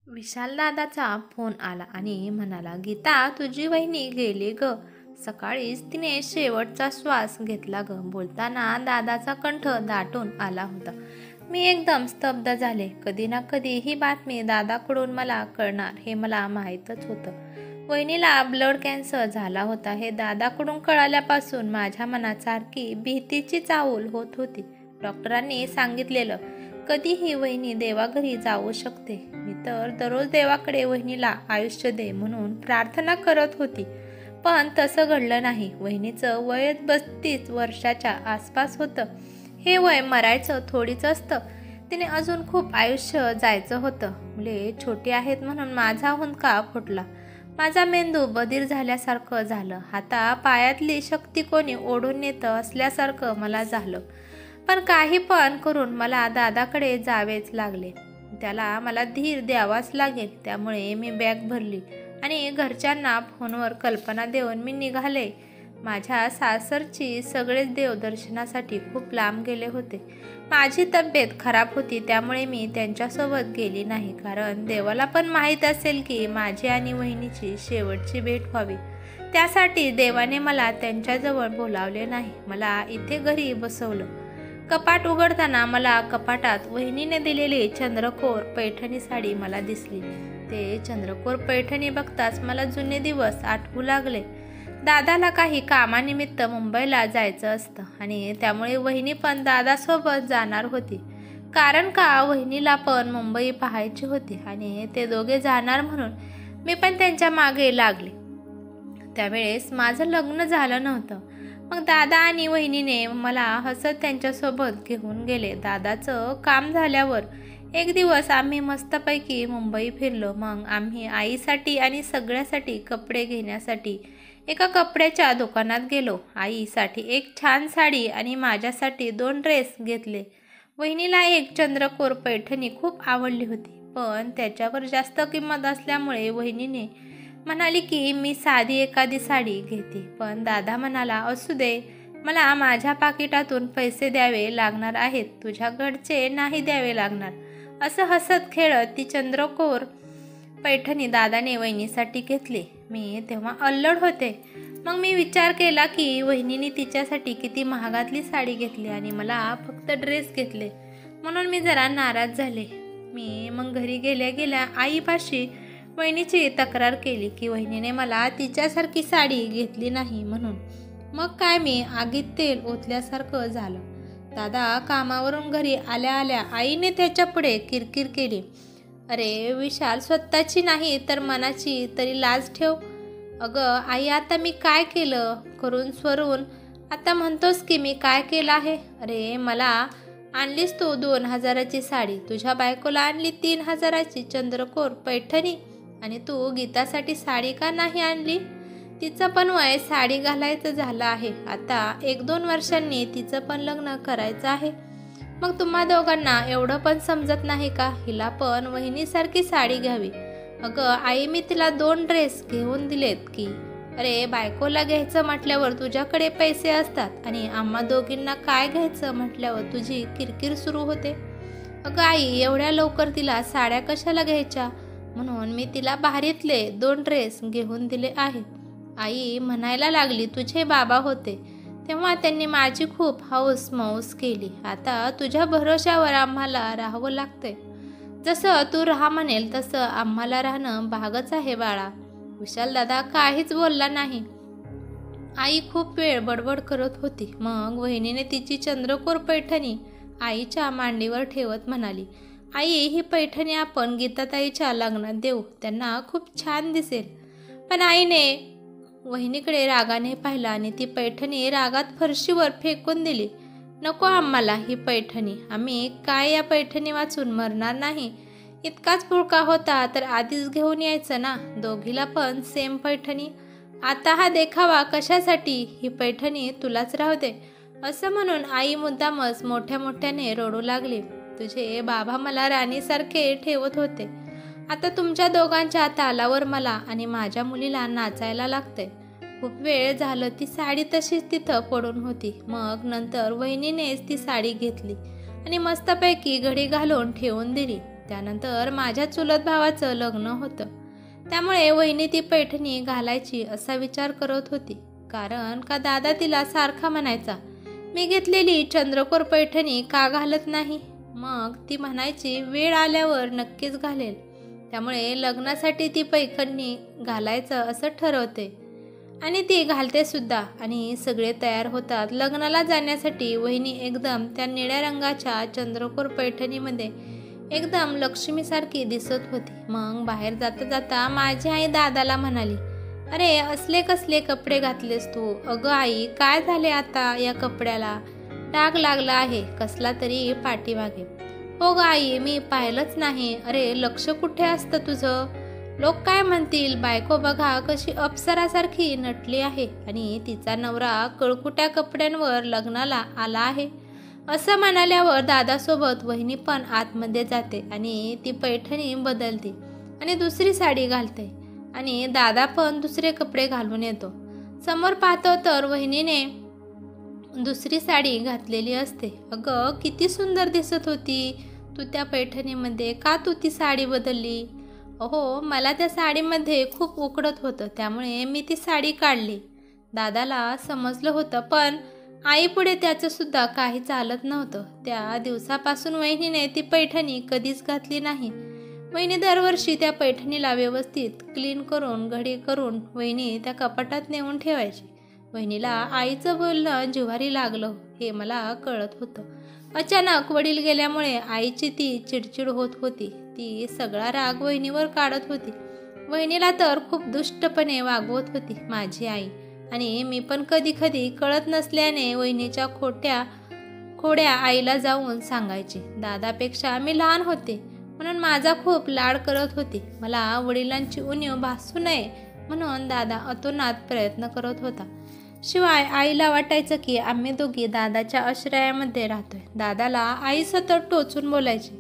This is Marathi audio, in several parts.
विशाल दादाचा फोन आला आणि म्हणाला, गीता तुझी वहिनी गेली ग. सकाळीच तिने शेवटचा श्वास घेतला ग. बोलताना दादाचा कंठ दाटून आला होता. मी एकदम स्तब्ध झाले. कधी ना कधी ही बातमी दादाकडून मला कळणार हे मला माहीतच होतं. वहिनीला ब्लड कॅन्सर झाला होता हे दादाकडून कळाल्यापासून माझ्या मनात सारखी भीतीची चाहूल होत होती. डॉक्टरांनी सांगितलेलं कधीही वहिनी देवाघरी जाऊ शकते. मी तर दररोज देवाकडे वहिनीला आयुष्य दे म्हणून प्रार्थना करत होती. पण तसं घडलं नाही. वहिनीचं वय 32 वर्षाच्या आसपास होतं. हे वय मरायचं थोडीच असतं. तिने अजून खूप आयुष्य जायचं होतं. मुले छोटी आहेत म्हणून माझा हुंदका फुटला. माझा मेंदू बधीर झाल्यासारखं झालं. हाता पायातली शक्ती कोणी ओढून नेतं असल्यासारखं मला झालं. पण काही पण करून मला दादाकडे जावेच लागले. त्याला मला धीर द्यावाच लागेल. त्यामुळे मी बॅग भरली आणि घरच्यांना फोनवर कल्पना देऊन मी निघाले. माझ्या सासरची सगळेच देवदर्शनासाठी खूप लांब गेले होते. माझी तब्येत खराब होती त्यामुळे मी त्यांच्यासोबत गेली नाही. कारण देवाला पण माहीत असेल की माझी आणि वहिनीची शेवटची भेट व्हावी. त्यासाठी देवाने मला त्यांच्याजवळ बोलावले नाही. मला इथे घरी बसवलं. कपाट उघडताना मला कपाटात वहिनीने दिलेली चंद्रकोर पैठणी साडी मला दिसली. ते चंद्रकोर पैठणी बघताच मला जुने दिवस आठवू लागले. दादाला काही कामानिमित्त मुंबईला जायचं असतं आणि त्यामुळे वहिनी पण दादासोबत जाणार होती. कारण का वहिनीला पण मुंबई पाहायची होती आणि ते दोघे जाणार म्हणून मी पण त्यांच्या मागे लागले. त्यावेळेस माझं लग्न झालं नव्हतं. मग दादा आणि वहिनीने मला हसत त्यांच्यासोबत घेऊन गेले. दादाचं काम झाल्यावर एक दिवस आम्ही मस्तपैकी मुंबई फिरलो. मग आम्ही आईसाठी आणि सगळ्यासाठी कपडे घेण्यासाठी एका कपड्याच्या दुकानात गेलो. आईसाठी एक छान साडी आणि माझ्यासाठी 2 ड्रेस घेतले. वहिनीला एक चंद्रकोर पैठणी खूप आवडली होती. पण त्याच्यावर जास्त किंमत असल्यामुळे वहिनीने म्हणाली की मी साधी एखादी साडी घेते. पण दादा म्हणाला, असू दे, मला माझ्या पाकिटातून पैसे द्यावे लागणार आहेत, तुझ्याकडचे नाही द्यावे लागणार. असं हसत खेळत ती चंद्रकोर पैठणी दादाने वहिनीसाठी घेतली. मी तेव्हा अल्लड होते. मग मी विचार केला की वहिनीने तिच्यासाठी किती महागातली साडी घेतली आणि मला फक्त ड्रेस घेतले. म्हणून मी जरा नाराज झाले. मी मग घरी गेल्या गेल्या आईपाशी वहिनीची तक्रार केली की वहिनीने मला तिच्यासारखी साडी घेतली नाही म्हणून. मग काय मी आगीत तेल ओतल्यासारखं झालं. दादा कामावरून घरी आल्या आल्या आईने त्याच्या पुढे किरकिर केली, अरे विशाल, स्वतःची नाही तर मनाची तरी लाज ठेव. अगं आई, आता मी काय केलं? करून स्वरून आता म्हणतोस की मी काय केलं आहे? अरे मला आणलीस तू 2,000ची साडी, तुझ्या बायकोला आणली 3,000ची चंद्रकोर पैठणी आणि तू गीतासाठी साडी का नाही आणली? तिचं पण वय साडी घालायचं झालं आहे. आता 1-2 वर्षांनी तिचं पण लग्न करायचं आहे. मग तुम्हा दोघांना एवढं पण समजत नाही का? हिला पण वहिनीसारखी साडी घ्यावी. अगं आई, मी तिला 2 ड्रेस घेऊन दिलेत की. अरे बायकोला घ्यायचं म्हटल्यावर तुझ्याकडे पैसे असतात आणि आम्हा दोघींना काय घ्यायचं म्हटल्यावर तुझी किरकिर सुरू होते. अगं आई, एवढ्या लवकर तिला साड्या कशाला घ्यायच्या? म्हणून मी तिला भारीतले 2 ड्रेस घेऊन दिले आहेत. आई म्हणायला लागली, तुझे बाबा होते तेव्हा त्यांनी माझी खूप हौस मौस केली. आता तुझ्या भरोश्यावर आम्हाला राहावं लागतंय. जसं तू राहा म्हणेल तसं आम्हाला राहणं भागच आहे बाळा. विशाल दादा काहीच बोलला नाही. आई खूप वेळ बडबड करत होती. मग वहिनीने तिची चंद्रकोर पैठणी आईच्या मांडीवर ठेवत म्हणाली, आई, ही पैठणी आपण गीताताईच्या लग्नात देऊ, त्यांना खूप छान दिसेल. पण आईने वहिनीकडे रागाने पाहिला आणि ती पैठणी रागात फरशीवर फेकून दिली. नको आम्हाला ही पैठणी. आम्ही काय या पैठणी वाचून मरणार नाही. इतकाच पुळका होता तर आधीच घेऊन यायचं ना. दोघीला पण सेम पैठणी. आता हा देखावा कशासाठी? ही पैठणी तुलाच राहू दे. असं म्हणून आई मुद्दामच मोठ्या मोठ्याने रडू लागली. तुझे बाबा मला राणीसारखे ठेवत होते. आता तुमच्या दोघांच्या तालावर मला आणि माझ्या मुलीला नाचायला लागतंय. खूप वेळ झालं ती साडी तशीच तिथं पडून होती. मग नंतर वहिनीनेच ती साडी घेतली आणि मस्तपैकी घडी घालून ठेवून दिली. त्यानंतर माझ्या चुलत भावाचं लग्न होतं, त्यामुळे वहिनी ती पैठणी घालायची असा विचार करत होती. कारण का दादा तिला सारखा म्हणायचा, मी घेतलेली चंद्रकोर पैठणी का घालत नाही. मग ती म्हणायची, वेळ आल्यावर नक्कीच घालेल. त्यामुळे लग्नासाठी ती पैठणी घालायचं असं ठरवते आणि ती घालते सुद्धा. आणि सगळे तयार होतात लग्नाला जाण्यासाठी. वहिनी एकदम त्या निळ्या रंगाच्या चंद्रकोर पैठणीमध्ये एकदम लक्ष्मीसारखी दिसत होती. मग बाहेर जाता जाता माझी आई दादाला म्हणाली, अरे असले कसले कपडे घातलेस तू. अगं आई, काय झाले आता या कपड्याला, डाग लागला आहे कसला तरी पाठीमागे. हो ग आई, मी पाहिलंच नाही. अरे लक्ष कुठे असतं तुझं. लोक काय म्हणतील. बायको बघा कशी अप्सरासारखी नटली आहे आणि तिचा नवरा कळकुट्या कपड्यांवर लग्नाला आला आहे. असं म्हणाल्यावर दादासोबत वहिनी पण आतमध्ये जाते आणि ती पैठणी बदलते आणि दुसरी साडी घालते आणि दादा पण दुसरे कपडे घालून येतो. समोर पाहतो तर वहिनीने दुसरी साडी घातलेली असते. अगं किती सुंदर दिसत होती तू त्या पैठणीमध्ये. का तू ती साडी बदलली. अहो, मला त्या साडीमध्ये खूप उकडत होतं, त्यामुळे मी ती साडी काढली. दादाला समजलं होतं, पण आईपुढे त्याचं सुद्धा काही चालत नव्हतं. त्या दिवसापासून वहिनीने ती पैठणी कधीच घातली नाही. वहिनी दरवर्षी त्या पैठणीला व्यवस्थित क्लीन करून घडी करून वहिनी त्या कपाटात नेऊन ठेवायची. वहिनीला आईचं बोलणं जिव्हारी लागलं हे मला कळत होतं. अचानक वडील गेल्यामुळे आईची ती चिडचिड होत होती. ती सगळा राग वहिनीवर काढत होती. वहिनीला तर खूप दुष्टपणे वागवत होती माझी आई. आणि मी पण कधी कधी कळत नसल्याने वहिनीच्या खोड्या आईला जाऊन सांगायची. दादापेक्षा मी लहान होते म्हणून माझा खूप लाड करत होती. मला वडिलांची उणीव भासू नये म्हणून दादा अतोनात प्रयत्न करत होता. शिवाय आईला वाटायचं की आम्ही दोघी दादाच्या आश्रयामध्ये राहतोय. दादाला आई सतत टोचून बोलायची,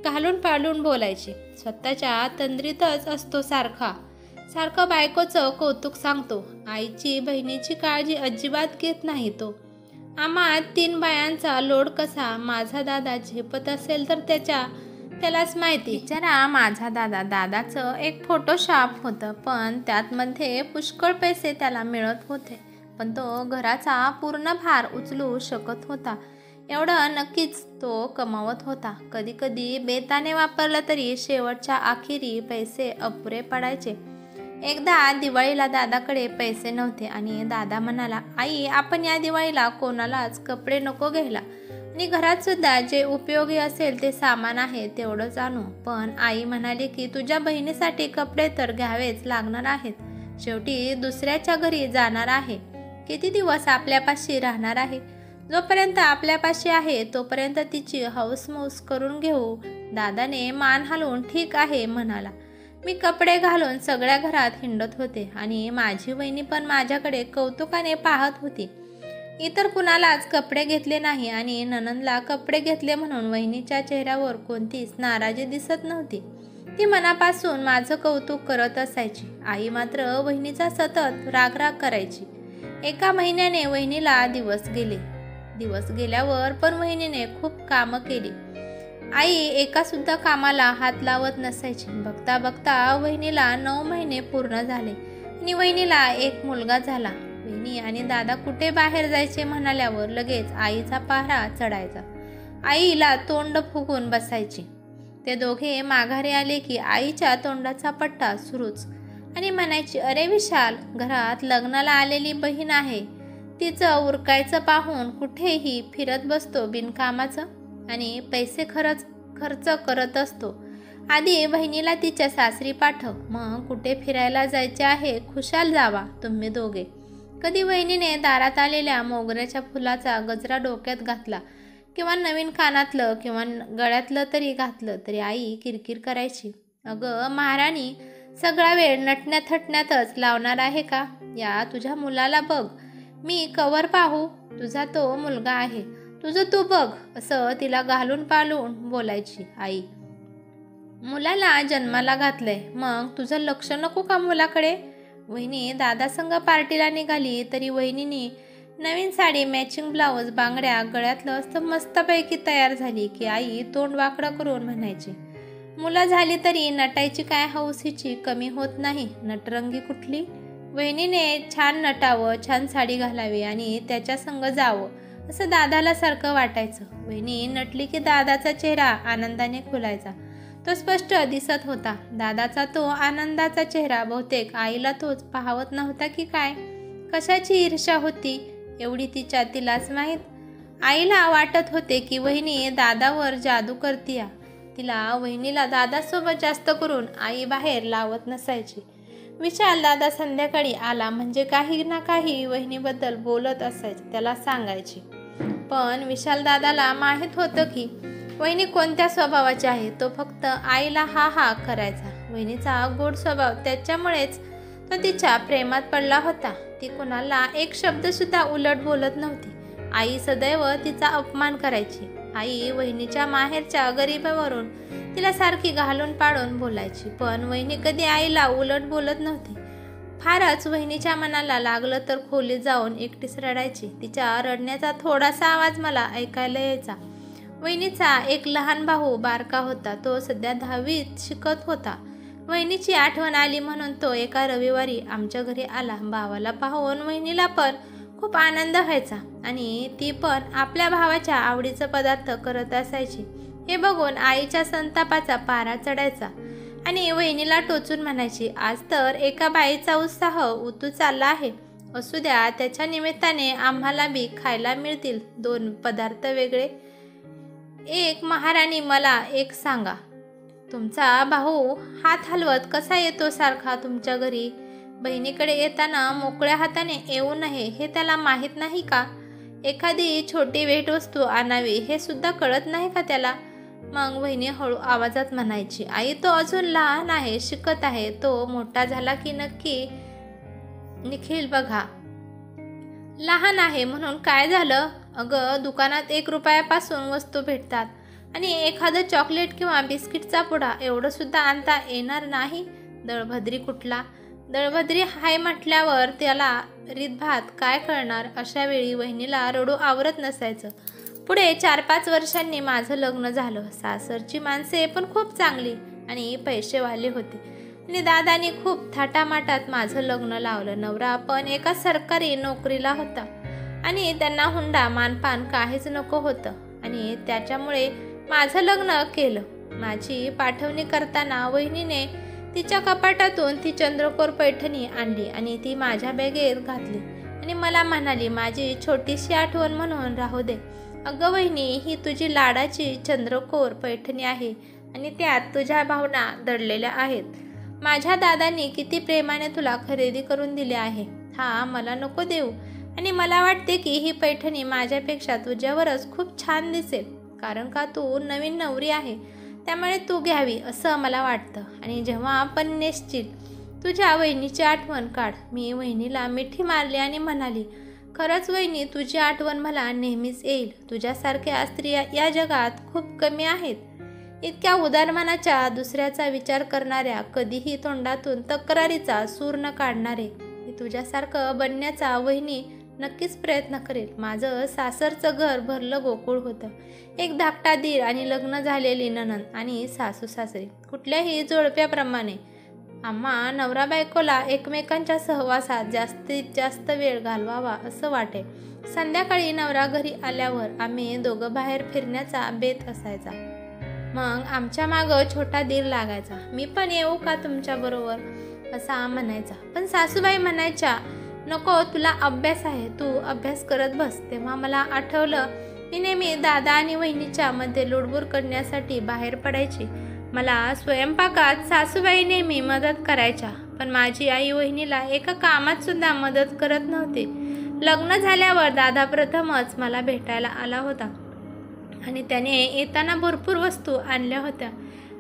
घालून पाडून बोलायची. स्वतःच्या तंद्रीतच असतो सारखं बायकोचं कौतुक सांगतो. आईची बहिणीची काळजी अजिबात घेत नाही तो. आम्हा 3 बायांचा लोड कसा माझा दादा झेपत असेल तर त्यालाच माहिती. बिचारा माझा दादाचं एक फोटोशॉप होतं, पण त्यात मध्ये पुष्कळ पैसे त्याला मिळत होते. पण तो घराचा पूर्ण भार उचलू शकत होता एवढं नक्कीच तो कमावत होता. कधी कधी बेताने वापरला तरी शेवटच्या अखेरी पैसे अपुरे पडायचे. एकदा दिवाळीला दादाकडे पैसे नव्हते आणि दादा म्हणाला, आई आपण या दिवाळीला कोणालाच कपडे नको घ्यायला आणि घरात सुद्धा जे उपयोगी असेल ते सामान आहे तेवढंच आणू. पण आई म्हणाली की तुझ्या बहिणीसाठी कपडे तर घ्यावेच लागणार आहेत. शेवटी दुसऱ्याच्या घरी जाणार आहे. किती दिवस आपल्यापाशी राहणार आहे. जोपर्यंत आपल्यापाशी आहे तोपर्यंत तिची हौसमौस करून घेऊ. दादाने मान हलवून ठीक आहे म्हणाला. मी कपडे घालून सगळ्या घरात हिंडत होते आणि माझी वहिनी पण माझ्याकडे कौतुकाने पाहत होती. इतर कुणालाच कपडे घेतले नाही आणि नणंदला कपडे घेतले म्हणून वहिनीच्या चेहऱ्यावर कोणतीच नाराजी दिसत नव्हती. ती मनापासून माझं कौतुक करत असायची. आई मात्र वहिनीचा सतत रागराग करायची. एका महिन्याने वहिनीला दिवस गेल्यावर पण वहिनीने खूप कामं केली. आई एका सुद्धा कामाला हात लावत नसायची. बघता बघता वहिनीला 9 महिने पूर्ण झाले आणि वहिनीला एक मुलगा झाला. वहिनी आणि दादा कुठे बाहेर जायचे म्हणाल्यावर लगेच आईचा पहारा चढायचा. आईला तोंड फुगून बसायची. ते दोघे माघारी आले की आईच्या तोंडाचा पट्टा सुरूच आणि म्हणायची, अरे विशाल, घरात लग्नाला आलेली बहीण आहे, तिचं उरकायचं पाहून कुठेही फिरत बसतो बिनकामाचं आणि पैसे खर्च करत असतो. आधी बहिणीला तिच्या सासरी पाठव, मग कुठे फिरायला जायचे आहे खुशाल जावा तुम्ही दोघे. कधी वहिनीने दारात आलेल्या मोगऱ्याच्या फुलाचा गजरा डोक्यात घातला किंवा नवीन कानातलं किंवा गळ्यातलं तरी घातलं तरी आई किरकिर करायची. अगं महाराणी, सगळा वेळ नटण्या थटण्यातच लावणार आहे का. या तुझ्या मुलाला बघ, मी कवर पाहू, तुझा तो मुलगा आहे, तुझं तू बघ, असं तिला घालून पालून बोलायची आई. मुलाला जन्माला घातलंय, मग तुझं लक्ष नको का मुलाकडे. वहिनी दादासंग पार्टीला निघाली तरी वहिनीनी नवीन साडी, मॅचिंग ब्लाऊज, बांगड्या, गळ्यातलं असं मस्तपैकी तयार झाली की आई तोंड वाकडं करून म्हणायची, मुलं झाली तरी नटायची काय हौस हिची कमी होत नाही. नटरंगी कुठली. वहिनीने छान नटावं, छान साडी घालावी आणि त्याच्या संग जावं असं दादाला सारखं वाटायचं. वहिनी नटली की दादाचा चेहरा आनंदाने खुलायचा. तो स्पष्ट दिसत होता. दादाचा तो आनंदाचा चेहरा बहुतेक आईला तोच पाहवत नव्हता की काय. कशाची ईर्ष्या होती एवढी तिलाच माहीत. आईला वाटत होते की वहिनी दादावर जादू करतीया. वहिनीला दादासोबत जास्त करून आई बाहेर लावत नसायची. विशाल दादा संध्याकाळी आला म्हणजे काही ना काही वहिनीबद्दल बोलत असायचे, त्याला सांगायची. पण विशाल दादाला माहीत होतं की वहिनी कोणत्या स्वभावाची आहे. तो फक्त आईला हा हा करायचा. वहिनीचा गोड स्वभाव, त्याच्यामुळेच तो तिच्या प्रेमात पडला होता. ती कुणाला एक शब्द सुद्धा उलट बोलत नव्हती. आई सदैव तिचा अपमान करायची. आई वहिनीच्या माहेरच्या गरिबावरून तिला सारखी घालून पाडून बोलायची. पण वहिनी कधी आईला उलट बोलत नव्हती. फारच वहिनीच्या मनाला लागलं तर खोलीत जाऊन एकटीच रडायची. तिच्या रडण्याचा थोडासा आवाज मला ऐकायला यायचा. वहिनीचा एक लहान भाऊ बारका होता. तो सध्या 10वीत शिकत होता. वहिनीची आठवण आली म्हणून तो एका रविवारी आमच्या घरी आला. भावाला पाहून वहिनीला पण खूप आनंद व्हायचा आणि ती पण आपल्या भावाच्या आवडीचा पदार्थ करत असायची. हे बघून आईच्या संतापाचा पारा चढायचा आणि वहिनीला टोचून म्हणायची, आज तर एका बाईचा उत्साह उतू चालला आहे. असू द्या, त्याच्या निमित्ताने आम्हाला बी खायला मिळतील 2 पदार्थ वेगळे. एक महाराणी मला एक सांगा, तुमचा भाऊ हात हलवत कसा येतो सारखा तुमच्या घरी? बहिणीकडे येताना मोकळ्या हाताने येऊ नये हे त्याला माहीत नाही का? एखादी छोटी भेटवस्तू आणावी हे सुद्धा कळत नाही का त्याला? मग वहिनी हळू आवाजात म्हणायची, आई तो अजून लहान आहे, शिकत आहे. तो मोठा झाला की नक्की निखिल बघा. लहान आहे म्हणून काय झालं? अगं, दुकानात 1 रुपयापासून वस्तू भेटतात आणि एखादं चॉकलेट किंवा बिस्किटचा पुडा एवढं सुद्धा आणता येणार नाही. दळभद्री कुठला? दळभद्री हाय म्हटल्यावर त्याला रीतभात काय कळणार? अशा वेळी वहिनीला रडू आवरत नसायचं. पुढे 4-5 वर्षांनी माझं लग्न झालं. सासरची माणसे पण खूप चांगली आणि पैसेवाले होते आणि दादानी खूप थाटामाटात माझं लग्न लावलं. नवरा पण एका सरकारी नोकरीला होता आणि त्यांना हुंडा मानपान काहीच नको होतं आणि त्याच्यामुळे माझं लग्न केलं. माझी पाठवणी करताना वहिनीने तिच्या कपाटातून ती चंद्रकोर पैठणी आणली आणि ती माझ्या बॅगेत घातली आणि मला म्हणाली, माझी छोटीशी आठवण म्हणून राहू दे. अगं वहिनी, ही तुझी लाडाची चंद्रकोर पैठणी आहे आणि त्यात तुझ्या भावना दडलेल्या आहेत. माझ्या दादांनी किती प्रेमाने तुला खरेदी करून दिली आहे. हा मला नको देऊ आणि मला वाटते की ही पैठणी माझ्यापेक्षा तुझ्यावरच खूप छान दिसेल, कारण का तू नवीन नवरी आहे, त्यामुळे तू घ्यावी असं मला वाटतं. आणि जेव्हा आपण नेसशील तुझ्या वहिनीची आठवण काढ. मी वहिनीला मिठी मारली आणि म्हणाली, खरंच वहिनी, तुझी आठवण मला नेहमीच येईल. तुझ्यासारख्या स्त्रिया या जगात खूप कमी आहेत. इतक्या उदारमनाच्या, दुसऱ्याचा विचार करणाऱ्या, कधीही तोंडातून तक्रारीचा सूर न काढणारे. मी तुझ्यासारखं बनण्याचा वहिनी नक्कीच प्रयत्न करेल. माझं सासरचं घर भरलं गोकुळ होतं. एक धाकटा दीर आणि लग्न झालेली नणंद आणि सासू सासरे. कुठल्याही जोडप्याप्रमाणे आम्हा नवरा बायकोला एकमेकांच्या सहवासात जास्तीत जास्त वेळ घालवावा असं वाटे. संध्याकाळी नवरा घरी आल्यावर आम्ही दोघं बाहेर फिरण्याचा बेत असायचा. मग आमच्या मागं छोटा दीर लागायचा. मी पण येऊ का तुमच्याबरोबर असा म्हणायचा. पण सासूबाई म्हणायच्या, नको, तुला अभ्यास आहे, तू अभ्यास करत बस. तेव्हा मला आठवलं, मी नेहमी दादा आणि वहिनीच्या मध्ये लुडबुड करण्यासाठी बाहेर पडायची. मला स्वयंपाकात सासूबाई नेहमी मदत करायच्या, पण माझी आई वहिनीला एका कामात सुद्धा मदत करत नव्हती. लग्न झाल्यावर दादा प्रथमच मला भेटायला आला होता आणि त्याने येताना भरपूर वस्तू आणल्या होत्या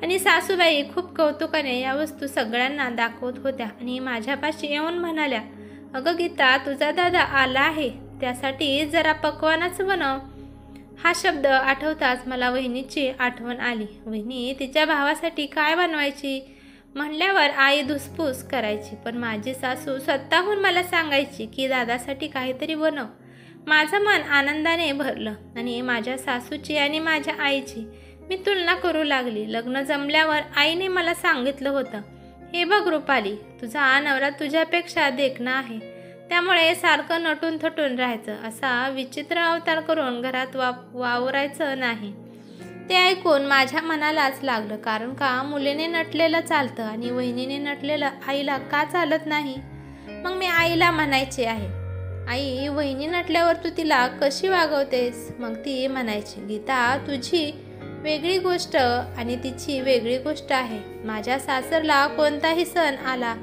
आणि सासूबाई खूप कौतुकाने या वस्तू सगळ्यांना दाखवत होत्या आणि माझ्यापाशी येऊन म्हणाल्या, अगं गीता, तुझा दादा आला आहे, त्यासाठी जरा पक्वानाच बनव. हा शब्द आठवताच मला वहिनीची आठवण आली. वहिनी तिच्या भावासाठी काय बनवायची म्हणल्यावर आई धुसफूस करायची, पण माझी सासू स्वतःहून मला सांगायची की दादासाठी काहीतरी बनव. माझं मन आनंदाने भरलं आणि माझ्या सासूची आणि माझ्या आईची मी तुलना करू लागली. लग्न जमल्यावर आईने मला सांगितलं होतं, हे बघ रुपाली, तुझा नवरा तुझ्यापेक्षा देखणा आहे, त्यामुळे सारखं नटून थटून राहायचं, असा विचित्र अवतार करून घरात वावरायचं नाही. ते ऐकून माझ्या मनालाच लागलं. कारण का मुलीने नटलेलं चालतं आणि वहिनीने नटलेलं आईला का चालत नाही? मग मी आईला म्हणायचे आहे, आई, वहिनी नटल्यावर तू तिला कशी वागवतेस? मग ती म्हणायची, गीता, तुझी वेगळी गोष्ट आणि तिची वेगळी गोष्ट आहे. माझ्या सासरला कोणताही सण आला,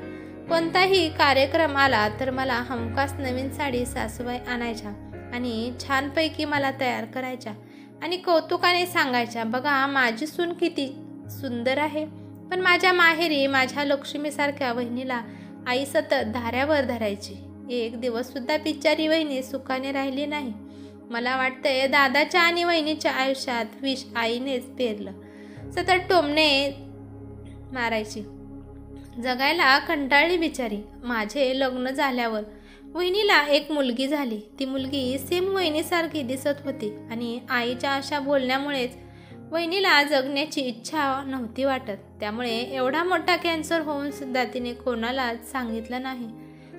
कोणताही कार्यक्रम आला तर मला हमखास नवीन साडी सासूबाई आणायच्या आणि छानपैकी मला तयार करायच्या आणि कौतुकाने सांगायच्या, बघा माझी सून किती सुंदर आहे. पण माझ्या माहेरी माझ्या लक्ष्मीसारख्या वहिनीला आई सतत धाऱ्यावर धरायची. एक दिवस सुद्धा बिचारी वहिनी सुखाने राहिली नाही. मला वाटतंय दादाच्या आणि वहिनीच्या आयुष्यात विष आईनेच पेरलं. सतत टोमणे मारायची. जगायला कंटाळली बिचारी. माझे लग्न झाल्यावर वहिनीला एक मुलगी झाली. ती मुलगी सेम वहिनीसारखी दिसत होती आणि आईच्या अशा बोलण्यामुळेच वहिनीला जगण्याची इच्छा नव्हती वाटत. त्यामुळे एवढा मोठा कॅन्सर होऊन सुद्धा तिने कोणालाच सांगितलं नाही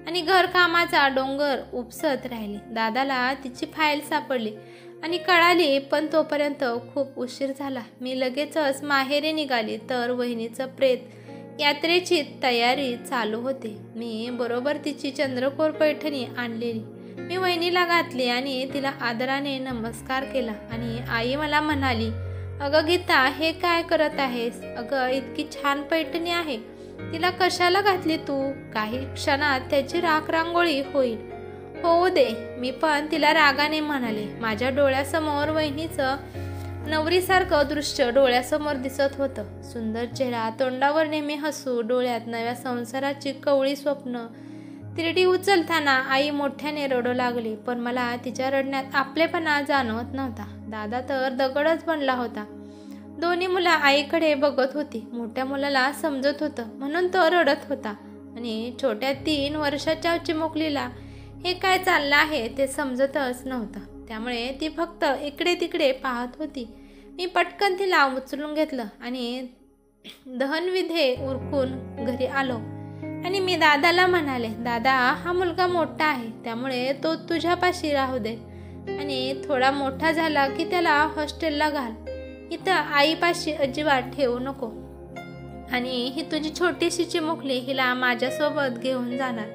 आणि घरकामाचा डोंगर उपसत राहिली. दादाला तिची फाईल सापडली आणि कळाली, पण तोपर्यंत खूप उशीर झाला. मी लगेचच माहेरी निघाली तर वहिनीचं प्रेत यात्रेची तयारी चालू होती. मी बरोबर तिची चंद्रकोर पैठणी आणलेली मी वहिनीला घातली आणि तिला आदराने नमस्कार केला आणि आई मला म्हणाली, अगं गीता, हे काय करत आहेस? अगं, इतकी छान पैठणी आहे, तिला कशाला घातली तू? काही क्षणात त्याची राखरांगोळी होईल. होऊ दे. मी पण तिला रागाने म्हणाले. माझ्या डोळ्यासमोर वहिनीचं नवरीसारखं दृश्य डोळ्यासमोर दिसत होतं. सुंदर चेहरा, तोंडावर नेहमी हसू, डोळ्यात नव्या संसाराची कवळी स्वप्न. तिरडी उचलताना आई मोठ्याने रडू लागली, पण मला तिच्या रडण्यात आपलेपणा जाणवत नव्हता. दादा तर दगडच बनला होता. दोन्ही मुलं आईकडे बघत होती. मोठ्या मुलाला समजत होतं म्हणून तो रडत होता आणि छोट्या 3 वर्षाच्या चिमुकलीला हे काय चाललं आहे ते समजतच नव्हतं. त्यामुळे ती फक्त इकडे तिकडे पाहत होती. मी पटकन तिला उचलून घेतलं आणि दहनविधे उरकून घरी आलो आणि मी दादाला म्हणाले, दादा, हा मुलगा मोठा आहे, त्यामुळे तो तुझ्यापाशी राहू दे आणि थोडा मोठा झाला की त्याला हॉस्टेलला घाल. इथं आईपाशी अजिबात ठेवू नको. आणि ही तुझी छोटीशी चिमुकली, हिला माझ्यासोबत घेऊन जाणार.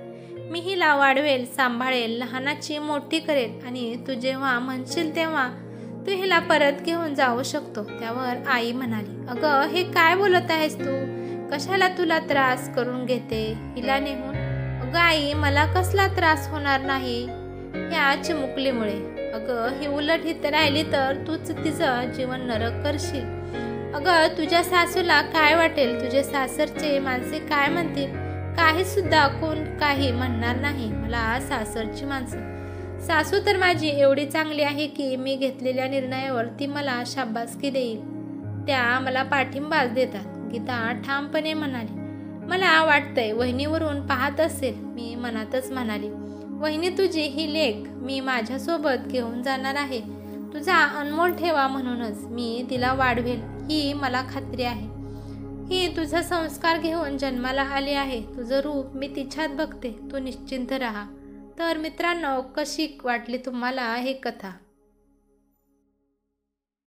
मी हिला वाढवेल, सांभाळेल, लहानाची मोठी करेल आणि तू जेव्हा म्हणशील तेव्हा तू हिला परत घेऊन जाऊ शकतो. त्यावर आई म्हणाली, अगं, हे काय बोलत आहेस तू? कशाला तुला त्रास करून घेते हिला नेहून? अगं आई, मला कसला त्रास होणार नाही ह्या चिमुकलीमुळे. अगं, ही उलट इथं राहिली तर तूच तिचं जीवन नरक करशील. अगं, तुझ्या सासूला काय वाटेल? तुझे सासरचे माणसे काय म्हणतील? काही सुद्धा कोण काही म्हणणार नाही. मला सासरची माणसं, सासू तर माझी एवढी चांगली आहे की मी घेतलेल्या निर्णयावर ती मला शाबासकी देईल. त्या मला पाठिंबाच देतात. गीता ठामपणे म्हणाली. मला वाटतंय वहिनीवरून पाहत असेल. मी मनातच म्हणाली, वहिनी तुझी ही लेक मी माझ्यासोबत घेऊन जाणार आहे. तुझा अनमोल ठेवा म्हणूनच मी तिला वाढवेल, ही मला खात्री आहे. ही तुझा संस्कार घेऊन जन्माला आली आहे. तुझं रूप मी तिच्यात बघते. तू निश्चिंत राहा. तर मित्रांनो, कशी वाटली तुम्हाला ही कथा?